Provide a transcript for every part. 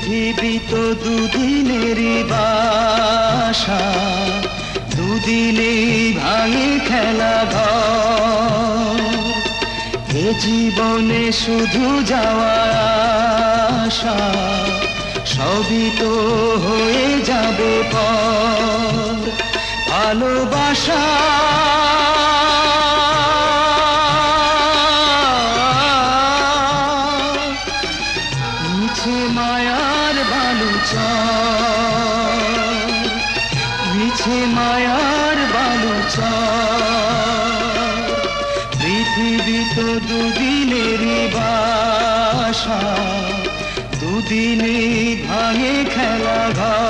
পৃথিবী তো দুদিনেরই বাসা, দুদিনেই ভাঙে খেলা ঘর। এ জীবনে শুধু যাওয়ার আশা, সবই তো হয়ে যাবে পর। ভালোবাসা মিছে মায়ার বালুচর, মিছে মায়ার বালুচর। পৃথিবী তো দুদিনেরই বাসা, দুদিনেই ভাঙে খেলা ঘর।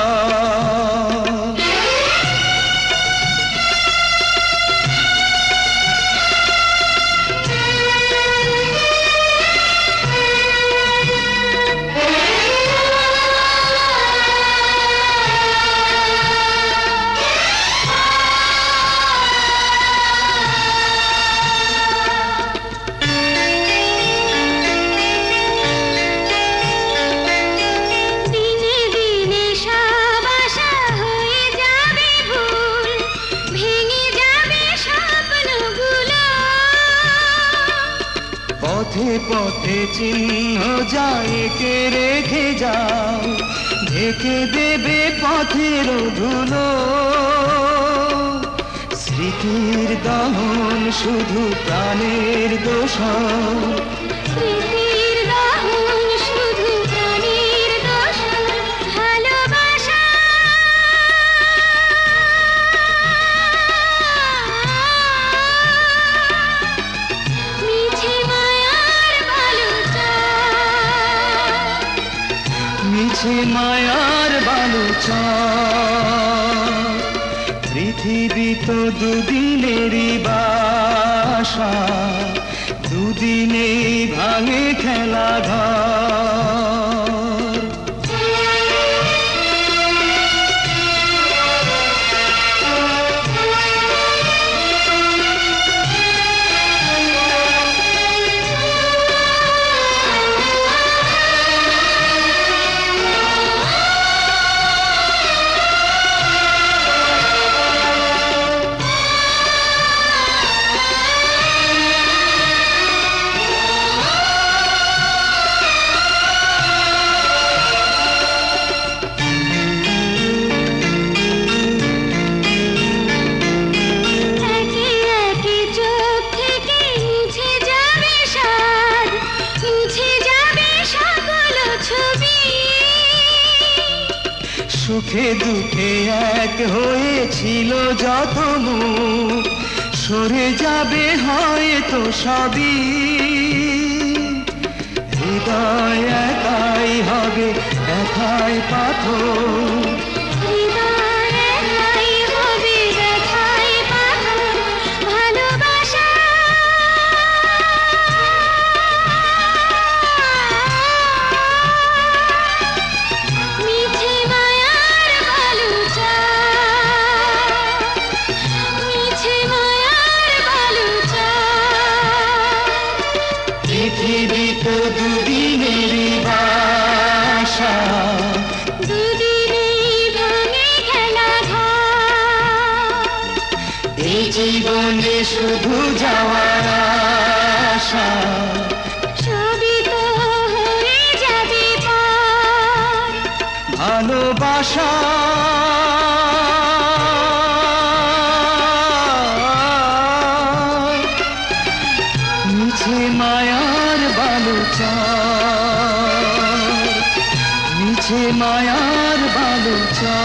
পথে পথে চিহ্ন যায় কে রেখে যাও, ঢেকে দেবে পথের ধুলো। স্মৃতির দহন শুধু প্রাণের দোষণ, স্মৃতির দহন শুধু প্রাণের দোষণ। ভালোবাসা মিছে মায়ার বালুচর, মিছে মায়ার বালুচর। পৃথিবী তো দুদিনেরই বাসা, দুদিনেই ভাঙে খেলা ঘর। সুখে দুঃখে এক হয়েছিল যত মুখ, সরে যাবে হয়তো সবই। হৃদয় একাই হবে ব্যথায় পাথর, হৃদয় একাই হবে ব্যথায় পাথর। ভালোবাসা মিছে মায়ার বালুচর, মিছে মায়ার বালুচর। পৃথিবী তো দুদিনেরই বাসা, দুদিনেই ভাঙে খেলা ঘর। এই জীবনে শুধু যাওয়ার আশা, সবই তো হয়ে যাবে পর। ভালোবাসা মিছে মায়ার বালুচর, মিছে মায়ার বালুচর।